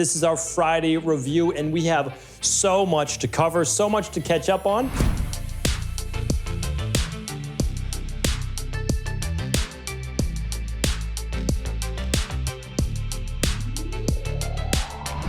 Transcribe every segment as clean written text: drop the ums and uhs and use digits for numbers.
This is our Friday review, and we have so much to cover, so much to catch up on.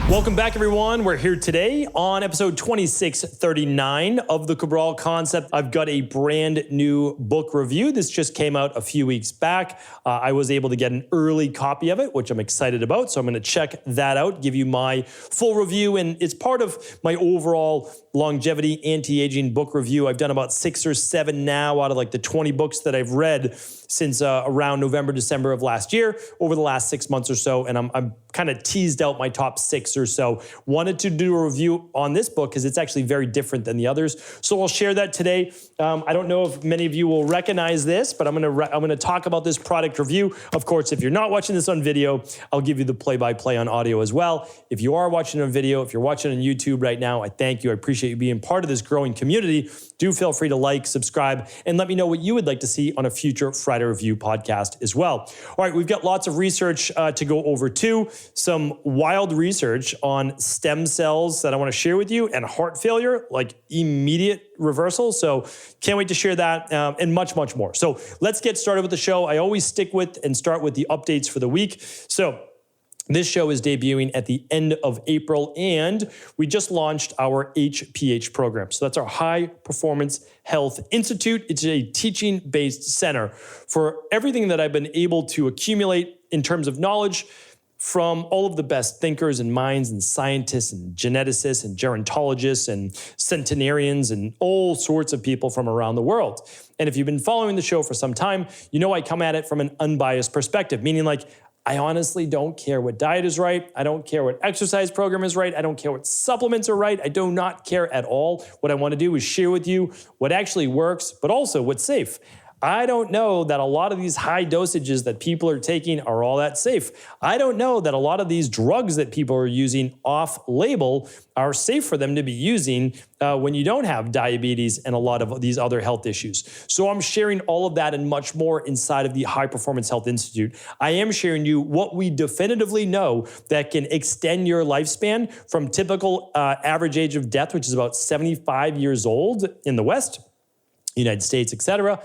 Welcome back, everyone. We're here today on episode 2639 of the Cabral Concept. I've got a brand new book review. This just came out a few weeks back. I was able to get an early copy of it, which I'm excited about. So I'm going to check that out, give you my full review. And it's part of my overall longevity anti-aging book review. I've done about 6 or 7 now out of like the 20 books that I've read since around November, December of last year, over the last 6 months or so. And I'm kind of teased out my top 6 or so. Wanted to do a review on this book because it's actually very different than the others. So I'll share that today. I don't know if many of you will recognize this, but I'm gonna talk about this product review. Of course, if you're not watching this on video, I'll give you the play-by-play on audio as well. If you are watching on video, if you're watching on YouTube right now, I thank you. I appreciate you being part of this growing community. Do feel free to like, subscribe, and let me know what you would like to see on a future Friday Review podcast as well. All right, we've got lots of research to go over too. Some wild research on stem cells that I want to share with you, and heart failure, like immediate reversal. So can't wait to share that and much, much more. So let's get started with the show. I always stick with and start with the updates for the week. So this show is debuting at the end of April, and we just launched our HPH program. So that's our High Performance Health Institute. It's a teaching-based center for everything that I've been able to accumulate in terms of knowledge from all of the best thinkers and minds and scientists and geneticists and gerontologists and centenarians and all sorts of people from around the world. And if you've been following the show for some time, you know I come at it from an unbiased perspective, meaning like, I honestly don't care what diet is right. I don't care what exercise program is right. I don't care what supplements are right. I do not care at all. What I want to do is share with you what actually works, but also what's safe. I don't know that a lot of these high dosages that people are taking are all that safe. I don't know that a lot of these drugs that people are using off-label are safe for them to be using when you don't have diabetes and a lot of these other health issues. So I'm sharing all of that and much more inside of the High Performance Health Institute. I am sharing you what we definitively know that can extend your lifespan from typical average age of death, which is about 75 years old in the West, United States, et cetera,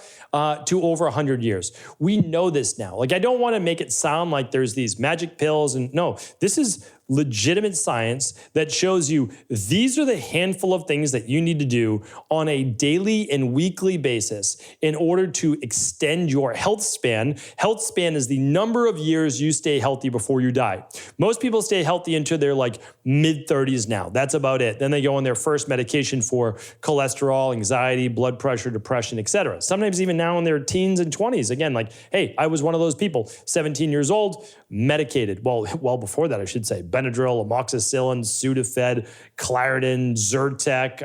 to over 100 years. We know this now. Like, I don't want to make it sound like there's these magic pills, and no, this is legitimate science that shows you these are the handful of things that you need to do on a daily and weekly basis in order to extend your health span. Health span is the number of years you stay healthy before you die. Most people stay healthy until they're like mid-30s now. That's about it. Then they go on their first medication for cholesterol, anxiety, blood pressure, depression, etc. Sometimes even now in their teens and 20s. Again, like, hey, I was one of those people, 17 years old, medicated. Well before that, I should say. Benadryl, amoxicillin, Sudafed, Claritin, Zyrtec,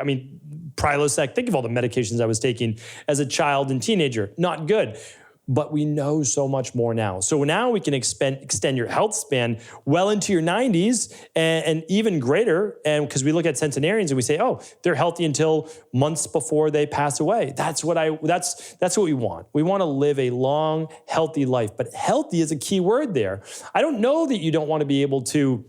Prilosec. Think of all the medications I was taking as a child and teenager. Not good. But we know so much more now. So now we can extend your health span well into your 90s and even greater. And because we look at centenarians and we say, oh, they're healthy until months before they pass away. That's what we want. We want to live a long, healthy life. But healthy is a key word there. I don't know that you don't want to be able to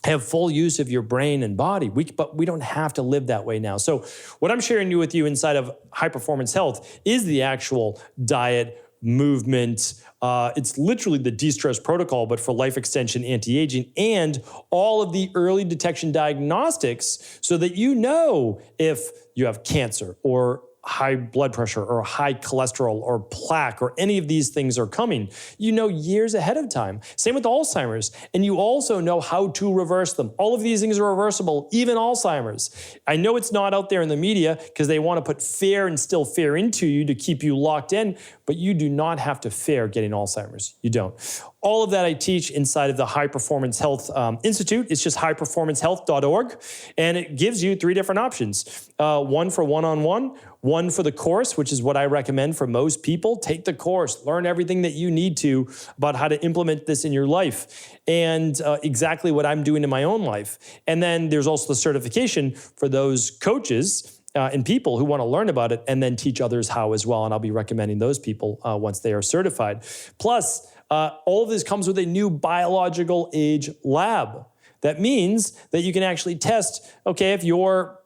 have full use of your brain and body, but we don't have to live that way now. So what I'm sharing with you inside of High Performance Health is the actual diet, movement. It's literally the de-stress protocol, but for life extension, anti-aging, and all of the early detection diagnostics so that you know if you have cancer or high blood pressure or high cholesterol or plaque or any of these things are coming, you know years ahead of time. Same with Alzheimer's. And you also know how to reverse them. All of these things are reversible, even Alzheimer's. I know it's not out there in the media because they want to put fear and still fear into you to keep you locked in, but you do not have to fear getting Alzheimer's. You don't. All of that I teach inside of the High Performance Health Institute. It's just highperformancehealth.org, and it gives you 3 different options. One for one-on-one, one for the course, which is what I recommend for most people. Take the course, learn everything that you need to about how to implement this in your life and exactly what I'm doing in my own life. And then there's also the certification for those coaches and people who want to learn about it and then teach others how as well. And I'll be recommending those people once they are certified. Plus, all of this comes with a new biological age lab. that means that you can actually test, okay, if you're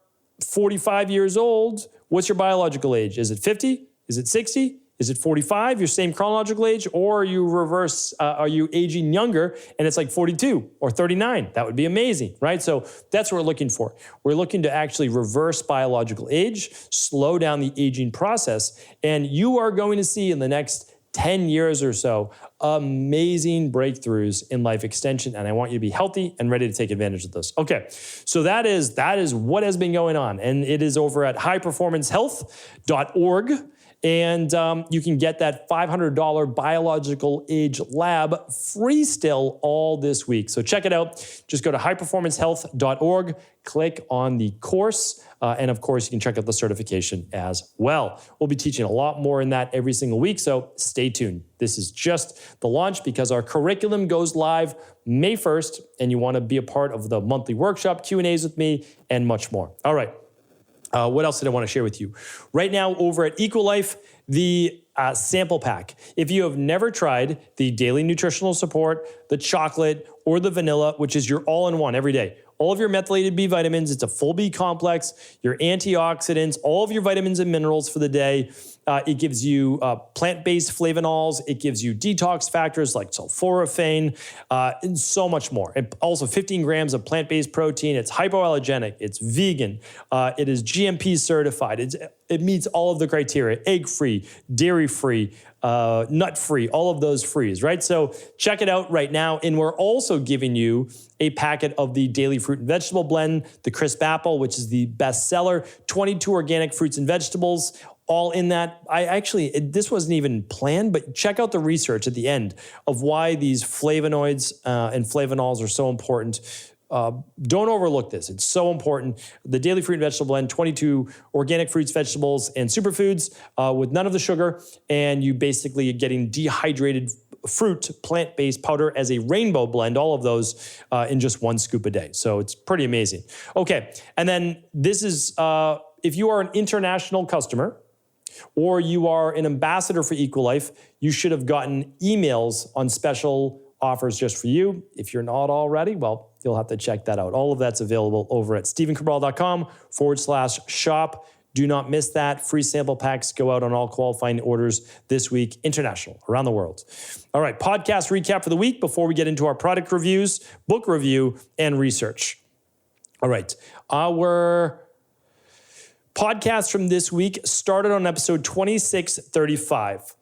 45 years old, what's your biological age? Is it 50? Is it 60? Is it 45, your same chronological age, or are you aging younger and it's like 42 or 39? That would be amazing, right? So that's what we're looking for. We're looking to actually reverse biological age, slow down the aging process, and you are going to see in the next 10 years or so amazing breakthroughs in life extension, and I want you to be healthy and ready to take advantage of this. Okay, so that is what has been going on, and it is over at highperformancehealth.org. And you can get that $500 biological age lab free still all this week. So check it out. Just go to highperformancehealth.org, click on the course, and of course, you can check out the certification as well. We'll be teaching a lot more in that every single week, so stay tuned. This is just the launch because our curriculum goes live May 1st, and you want to be a part of the monthly workshop, Q&As with me, and much more. All right. What else did I want to share with you? Right now, over at EquiLife, the sample pack. If you have never tried the daily nutritional support, the chocolate, or the vanilla, which is your all-in-one every day, all of your methylated B vitamins, it's a full B complex, your antioxidants, all of your vitamins and minerals for the day. It gives you plant-based flavonols. It gives you detox factors like sulforaphane and so much more. And also 15 grams of plant-based protein. It's hypoallergenic. It's vegan. It is GMP certified. It meets all of the criteria: egg-free, dairy-free, nut-free, all of those frees, right? So check it out right now. And we're also giving you a packet of the daily fruit and vegetable blend, the crisp apple, which is the best seller, 22 organic fruits and vegetables, all in that. This wasn't even planned, but check out the research at the end of why these flavonoids and flavonols are so important. Don't overlook this. It's so important. The daily fruit and vegetable blend, 22 organic fruits, vegetables, and superfoods with none of the sugar. And you basically are getting dehydrated fruit, plant-based powder as a rainbow blend, all of those in just one scoop a day. So it's pretty amazing. Okay. And then this is, if you are an international customer, or you are an ambassador for EquiLife, you should have gotten emails on special offers just for you. If you're not already, well, you'll have to check that out. All of that's available over at stephencabral.com/shop. Do not miss that. Free sample packs go out on all qualifying orders this week, international, around the world. All right, podcast recap for the week before we get into our product reviews, book review, and research. All right, our podcast from this week started on episode 2635.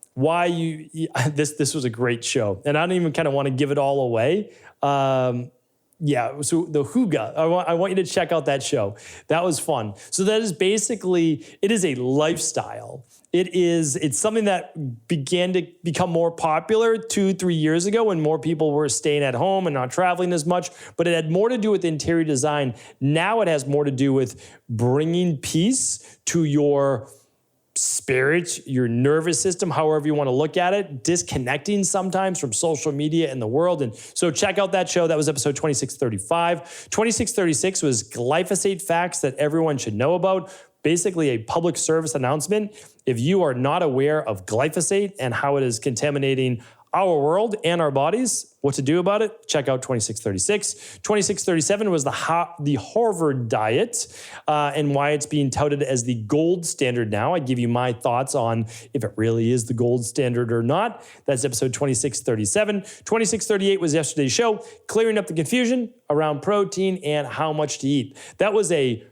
This was a great show, and I don't even kind of want to give it all away. So the Hygge, I want you to check out that show. That was fun. So that is basically, it is a lifestyle. It's something that began to become more popular 2-3 years ago when more people were staying at home and not traveling as much, but it had more to do with interior design. Now it has more to do with bringing peace to your spirit, your nervous system, however you want to look at it, disconnecting sometimes from social media and the world. And so check out that show. That was episode 2635. 2636 was glyphosate facts that everyone should know about. Basically a public service announcement. If you are not aware of glyphosate and how it is contaminating our world and our bodies, what to do about it, check out 2636. 2637 was the Harvard diet and why it's being touted as the gold standard now. I give you my thoughts on if it really is the gold standard or not. That's episode 2637. 2638 was yesterday's show, clearing up the confusion around protein and how much to eat. That was a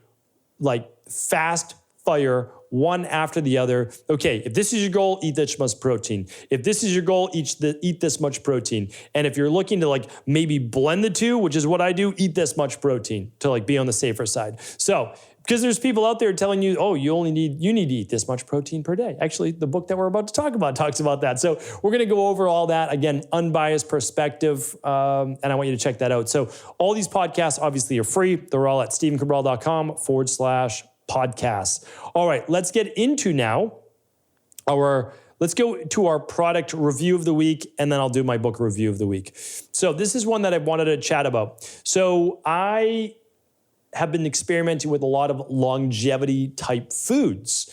fast fire, one after the other. Okay, if this is your goal, eat this much protein. If this is your goal, eat this much protein. And if you're looking to maybe blend the two, which is what I do, eat this much protein to be on the safer side. So, because there's people out there telling you, oh, you need to eat this much protein per day. Actually, the book that we're about to talk about talks about that. So we're going to go over all that. Again, unbiased perspective, and I want you to check that out. So all these podcasts obviously are free. They're all at stephencabral.com/podcasts. All right, let's get into now let's go to our product review of the week, and then I'll do my book review of the week. So this is one that I wanted to chat about. So I have been experimenting with a lot of longevity type foods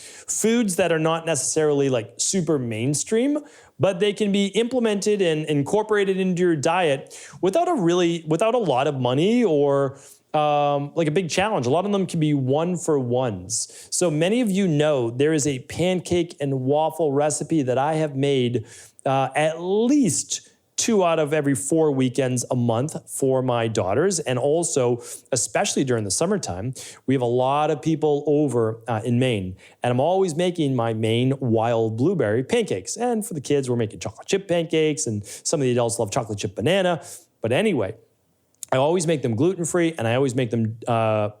that are not necessarily super mainstream, but they can be implemented and incorporated into your diet without a lot of money or like a big challenge. A lot of them can be one-for-ones. So many of you know there is a pancake and waffle recipe that I have made at least 2 out of every 4 weekends a month for my daughters. And also, especially during the summertime, we have a lot of people over in Maine. And I'm always making my Maine wild blueberry pancakes. And for the kids, we're making chocolate chip pancakes, and some of the adults love chocolate chip banana. But anyway, I always make them gluten-free, and I always make them, I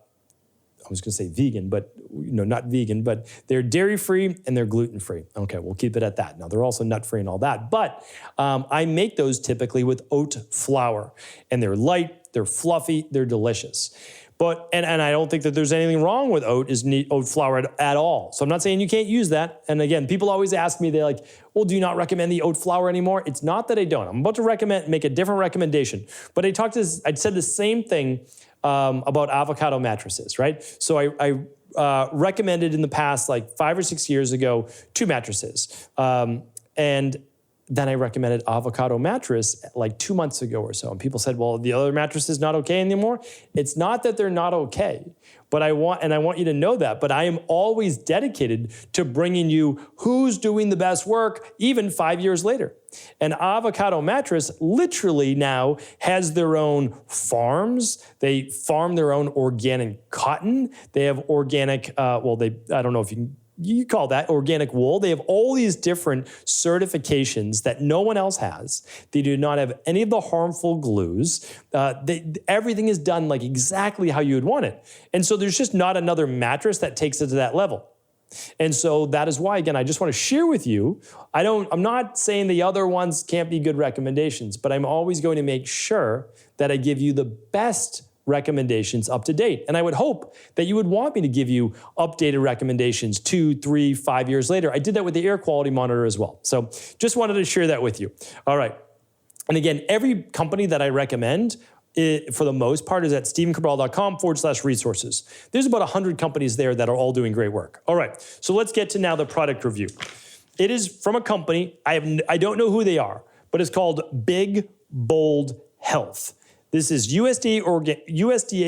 was going to say vegan, but not vegan, but they're dairy-free and they're gluten-free. Okay, we'll keep it at that. Now, they're also nut-free and all that, but I make those typically with oat flour, and they're light, they're fluffy, they're delicious. But, and I don't think that there's anything wrong with oat flour at all. So I'm not saying you can't use that. And again, people always ask me, they're like, well, do you not recommend the oat flour anymore? It's not that I don't. I'm about to make a different recommendation. But I said the same thing about avocado mattresses, right? So I recommended in the past, like 5 or 6 years ago, 2 mattresses. And then I recommended avocado mattress like 2 months ago or so. And people said, well, the other mattress is not okay anymore. It's not that they're not okay, but I want you to know that. But I am always dedicated to bringing you who's doing the best work, even 5 years later. An avocado mattress literally now has their own farms. They farm their own organic cotton. They have organic, I don't know if you call that organic wool. They have all these different certifications that no one else has. They do not have any of the harmful glues. Everything is done like exactly how you would want it. And so there's just not another mattress that takes it to that level. And so that is why, again, I just want to share with you, I'm not saying the other ones can't be good recommendations, but I'm always going to make sure that I give you the best recommendations up to date. And I would hope that you would want me to give you updated recommendations 2, 3, 5 years later. I did that with the air quality monitor as well. So just wanted to share that with you. All right. And again, every company that I recommend, for the most part, is at stephencabral.com/resources. There's about 100 companies there that are all doing great work. All right. So let's get to now the product review. It is from a company, I don't know who they are, but it's called Big Bold Health. This is USDA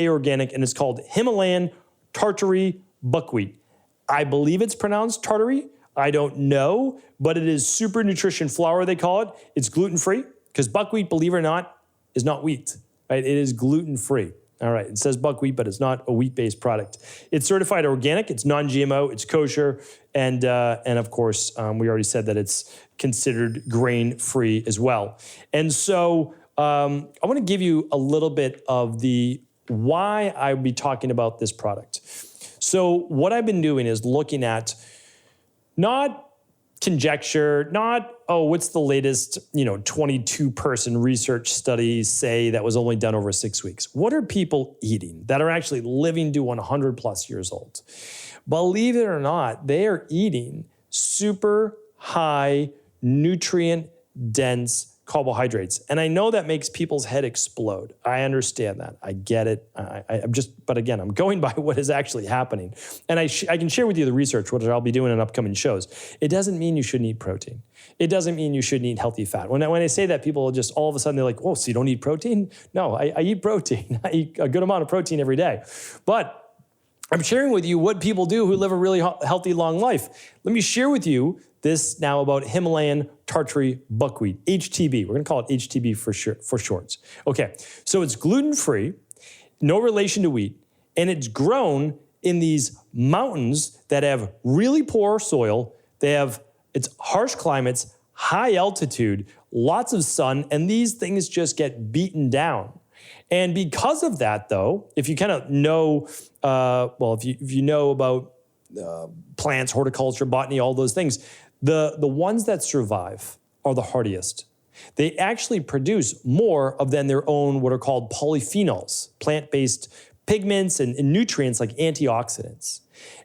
organic, and it's called Himalayan Tartary Buckwheat. I believe it's pronounced Tartary. I don't know, but it is super nutrition flour, they call it. It's gluten-free, because buckwheat, believe it or not, is not wheat, right? It is gluten-free. All right, it says buckwheat, but it's not a wheat-based product. It's certified organic, it's non-GMO, it's kosher, and of course, we already said that it's considered grain-free as well. And so, I want to give you a little bit of the why I would be talking about this product. So what I've been doing is looking at not conjecture, not, what's the latest, 22-person research study say that was only done over 6 weeks. What are people eating that are actually living to 100 plus years old? Believe it or not, they are eating super high nutrient dense carbohydrates. And I know that makes people's head explode. I understand that. I get it. But again, I'm going by what is actually happening. And I can share with you the research, which I'll be doing in upcoming shows. It doesn't mean you shouldn't eat protein. It doesn't mean you shouldn't eat healthy fat. When I say that, people just all of a sudden they're like, oh, so you don't eat protein? No, I eat protein. I eat a good amount of protein every day. But I'm sharing with you what people do who live a really healthy, long life. Let me share with you this now about Himalayan Tartary Buckwheat, HTB. We're going to call it HTB for shorts. Okay, so it's gluten-free, no relation to wheat, and it's grown in these mountains that have really poor soil. It's harsh climates, high altitude, lots of sun, and these things just get beaten down. And because of that, though, if you kind of know, if you know about plants, horticulture, botany, all those things, the ones that survive are the hardiest. They actually produce more of than their own what are called polyphenols, plant-based pigments and nutrients like antioxidants.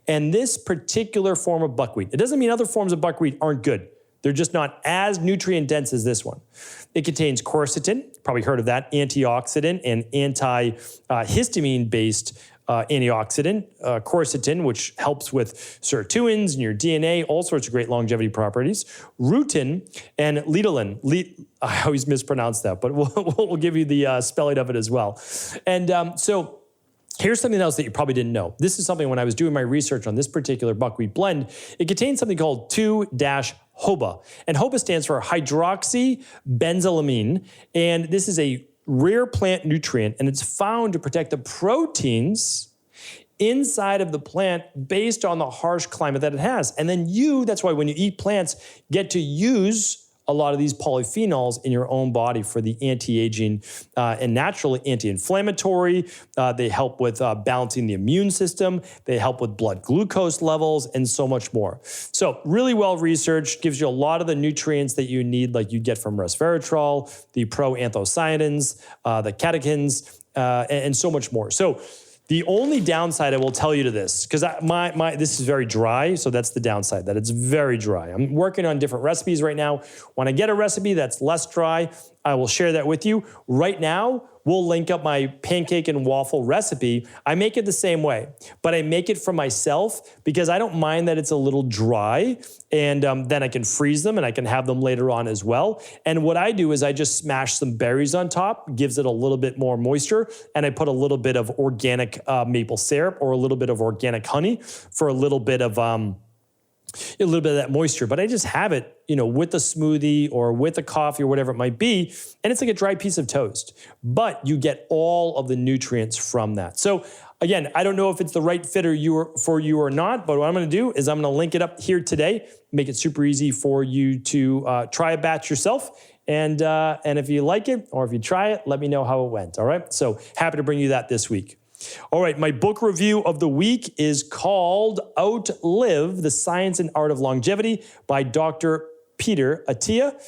And this particular form of buckwheat, it doesn't mean other forms of buckwheat aren't good. They're just not as nutrient dense as this one. It contains quercetin, probably heard of that, antioxidant and antihistamine-based antioxidant, quercetin, which helps with sirtuins in your DNA, all sorts of great longevity properties, rutin, and lutein. I always mispronounce that, but we'll give you the spelling of it as well. And so here's something else that you probably didn't know. This is something when I was doing my research on this particular buckwheat blend, it contains something called 2-HOBA. And HOBA stands for hydroxybenzylamine. And this is a rare plant nutrient, and it's found to protect the proteins inside of the plant based on the harsh climate that it has. And then that's why when you eat plants, get to use a lot of these polyphenols in your own body for the anti-aging and naturally anti-inflammatory. They help with balancing the immune system. They help with blood glucose levels and so much more. So really well researched, gives you a lot of the nutrients that you need, like you get from resveratrol, the proanthocyanins, the catechins, and so much more. So the only downside I will tell you to this, because this is very dry, so that's the downside, that it's very dry. I'm working on different recipes right now. When I get a recipe that's less dry, I will share that with you. Right now, we'll link up my pancake and waffle recipe. I make it the same way, but I make it for myself because I don't mind that it's a little dry, and then I can freeze them and I can have them later on as well. And what I do is I just smash some berries on top, gives it a little bit more moisture, and I put a little bit of organic maple syrup or a little bit of organic honey for a little bit of that moisture, but I just have it, with a smoothie or with a coffee or whatever it might be, and it's like a dry piece of toast, but you get all of the nutrients from that. So again, I don't know if it's the right fit for you or not, but what I'm going to do is I'm going to link it up here today, make it super easy for you to try a batch yourself. And if you like it or if you try it, let me know how it went. All right. So happy to bring you that this week. All right, my book review of the week is called Outlive, The Science and Art of Longevity by Dr. Peter Attia.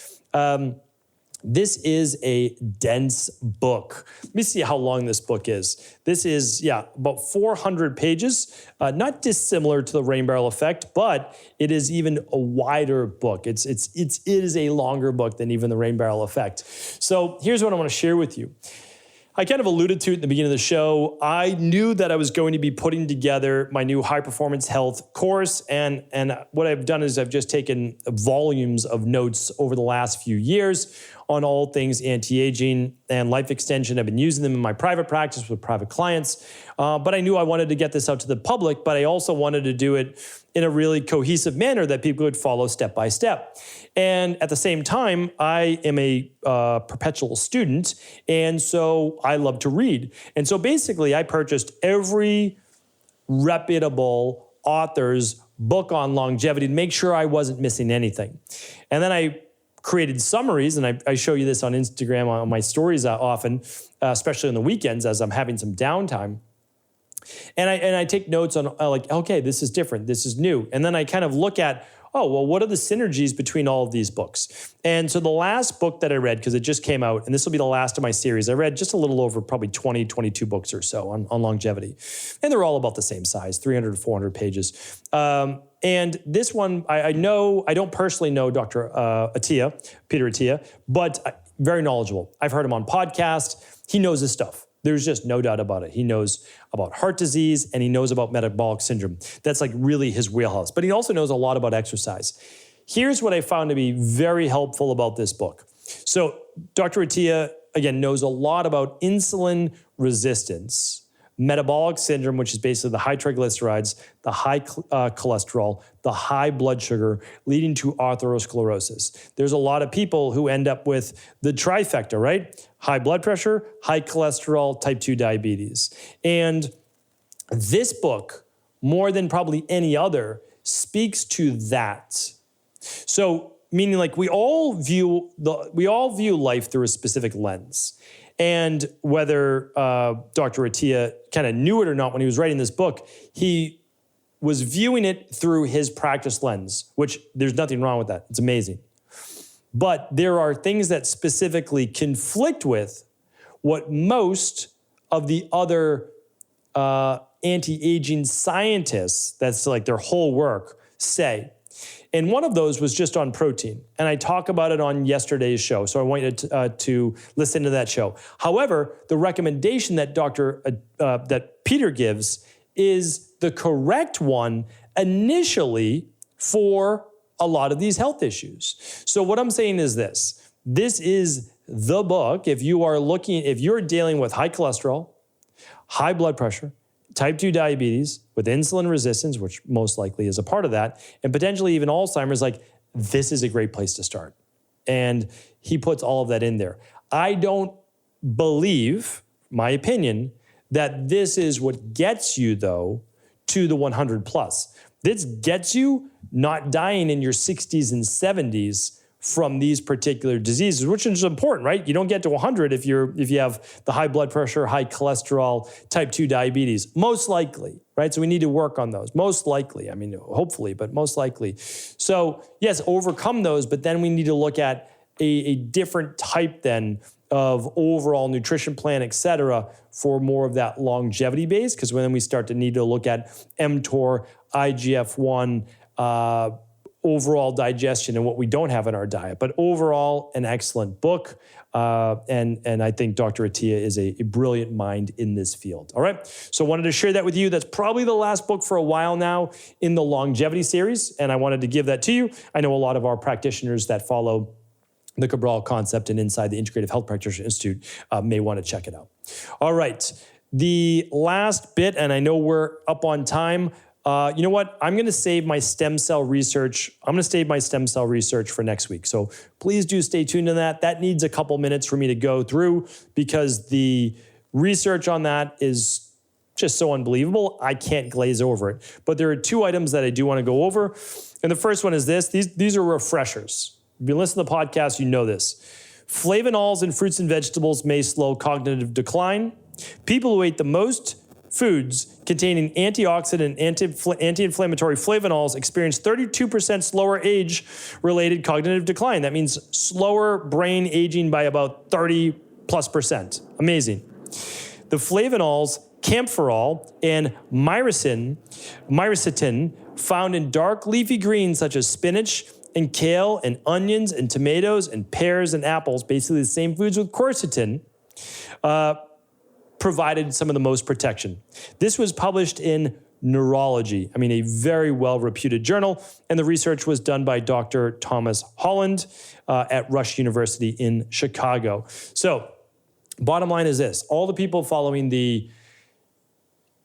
This is a dense book. Let me see how long this book is. This is, about 400 pages, not dissimilar to the Rain Barrel Effect, but it is even a wider book. It is a longer book than even the Rain Barrel Effect. So here's what I want to share with you. I kind of alluded to it in the beginning of the show. I knew that I was going to be putting together my new high performance health course. And what I've done is I've just taken volumes of notes over the last few years on all things anti-aging and life extension. I've been using them in my private practice with private clients. But I knew I wanted to get this out to the public, but I also wanted to do it in a really cohesive manner that people would follow step by step. And at the same time, I am a perpetual student, and so I love to read. And so basically, I purchased every reputable author's book on longevity to make sure I wasn't missing anything. And then I created summaries, and I show you this on Instagram on my stories often, especially on the weekends as I'm having some downtime. And I take notes on okay, this is different, this is new. And then I kind of look at, what are the synergies between all of these books? And so the last book that I read, because it just came out, and this will be the last of my series, I read just a little over probably 20, 22 books or so on longevity. And they're all about the same size, 300 to 400 pages. And this one, I don't personally know Dr. Peter Attia, but very knowledgeable. I've heard him on podcasts. He knows his stuff. There's just no doubt about it. He knows about heart disease and he knows about metabolic syndrome. That's like really his wheelhouse. But he also knows a lot about exercise. Here's what I found to be very helpful about this book. So Dr. Attia, again, knows a lot about insulin resistance, metabolic syndrome, which is basically the high triglycerides, the high cholesterol, the high blood sugar, leading to atherosclerosis. There's a lot of people who end up with the trifecta, right? High blood pressure, high cholesterol, type 2 diabetes. And this book, more than probably any other, speaks to that. So, meaning like we all view life through a specific lens. And whether Dr. Attia kind of knew it or not when he was writing this book, he was viewing it through his practice lens, which there's nothing wrong with that. It's amazing. But there are things that specifically conflict with what most of the other anti-aging scientists, that's like their whole work, say. And one of those was just on protein. And I talk about it on yesterday's show. So I want you to listen to that show. However, the recommendation that that Peter gives is the correct one initially for a lot of these health issues. So what I'm saying is this. This is the book if you're dealing with high cholesterol, high blood pressure, type 2 diabetes, with insulin resistance, which most likely is a part of that, and potentially even Alzheimer's, like, this is a great place to start. And he puts all of that in there. I don't believe, my opinion, that this is what gets you, though, to the 100 plus. This gets you not dying in your 60s and 70s from these particular diseases, which is important, right? You don't get to 100 if you have the high blood pressure, high cholesterol, type 2 diabetes, most likely, right? So we need to work on those, most likely. I mean, hopefully, but most likely. So yes, overcome those, but then we need to look at a different type then of overall nutrition plan, et cetera, for more of that longevity base, because then we start to need to look at mTOR, IGF-1, overall digestion and what we don't have in our diet. But overall, an excellent book. And I think Dr. Attia is a brilliant mind in this field. All right. So I wanted to share that with you. That's probably the last book for a while now in the longevity series. And I wanted to give that to you. I know a lot of our practitioners that follow the Cabral concept and inside the Integrative Health Practitioner Institute may want to check it out. All right. The last bit, and I know we're up on time. You know what? I'm going to save my stem cell research. I'm going to save my stem cell research for next week. So please do stay tuned to that. That needs a couple minutes for me to go through because the research on that is just so unbelievable. I can't glaze over it. But there are two items that I do want to go over. And the first one is this. These are refreshers. If you listen to the podcast, you know this. Flavonols in fruits and vegetables may slow cognitive decline. People who ate the most foods containing antioxidant and anti-inflammatory flavonols experience 32% slower age-related cognitive decline. That means slower brain aging by about 30+%. Amazing. The flavonols, camphorol, and myricetin found in dark leafy greens such as spinach and kale and onions and tomatoes and pears and apples, basically the same foods with quercetin, provided some of the most protection. This was published in Neurology, a very well-reputed journal, and the research was done by Dr. Thomas Holland at Rush University in Chicago. So, bottom line is this. All the people following the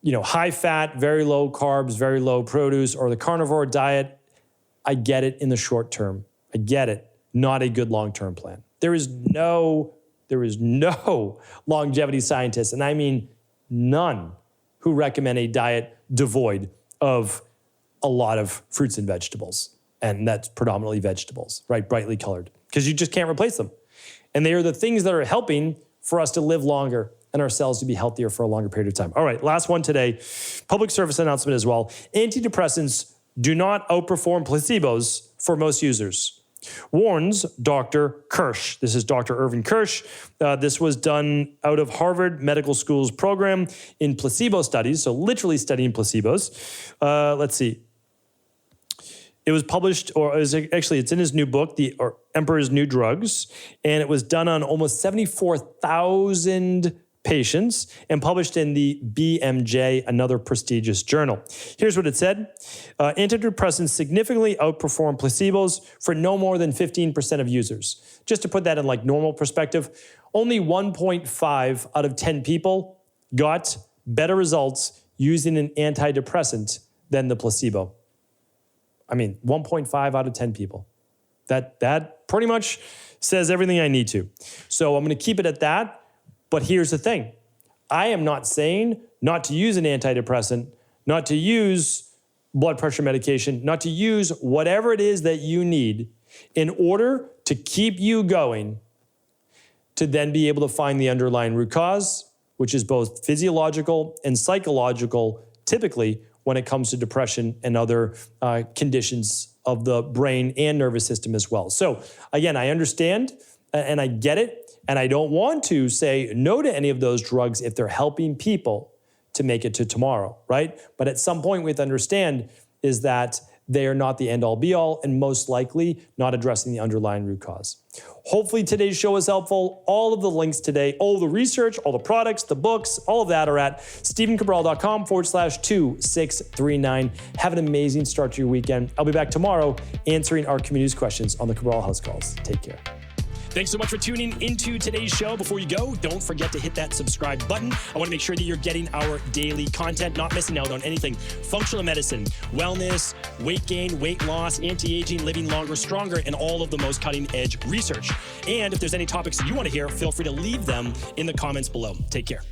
high fat, very low carbs, very low produce, or the carnivore diet, I get it in the short term. I get it. Not a good long-term plan. There is no longevity scientist, and I mean none, who recommend a diet devoid of a lot of fruits and vegetables. And that's predominantly vegetables, right? Brightly colored, because you just can't replace them. And they are the things that are helping for us to live longer and our cells to be healthier for a longer period of time. All right, last one today, public service announcement as well. Antidepressants do not outperform placebos for most users, warns Dr. Kirsch. This is Dr. Irvin Kirsch. This was done out of Harvard Medical School's program in placebo studies, so literally studying placebos. Let's see. It was published, it's in his new book, The Emperor's New Drugs, and it was done on almost 74,000 patients and published in the BMJ, another prestigious journal. Here's what it said. Antidepressants significantly outperform placebos for no more than 15% of users. Just to put that in normal perspective, only 1.5 out of 10 people got better results using an antidepressant than the placebo. 1.5 out of 10 people. That pretty much says everything I need to. So I'm going to keep it at that. But here's the thing. I am not saying not to use an antidepressant, not to use blood pressure medication, not to use whatever it is that you need in order to keep you going to then be able to find the underlying root cause, which is both physiological and psychological, typically when it comes to depression and other conditions of the brain and nervous system as well. So again, I understand and I get it. And I don't want to say no to any of those drugs if they're helping people to make it to tomorrow, right? But at some point we have to understand is that they are not the end-all be-all and most likely not addressing the underlying root cause. Hopefully today's show is helpful. All of the links today, all the research, all the products, the books, all of that are at stephencabral.com/2639. Have an amazing start to your weekend. I'll be back tomorrow answering our community's questions on the Cabral House Calls. Take care. Thanks so much for tuning into today's show. Before you go, don't forget to hit that subscribe button. I want to make sure that you're getting our daily content, not missing out on anything. Functional medicine, wellness, weight gain, weight loss, anti-aging, living longer, stronger, and all of the most cutting-edge research. And if there's any topics you want to hear, feel free to leave them in the comments below. Take care.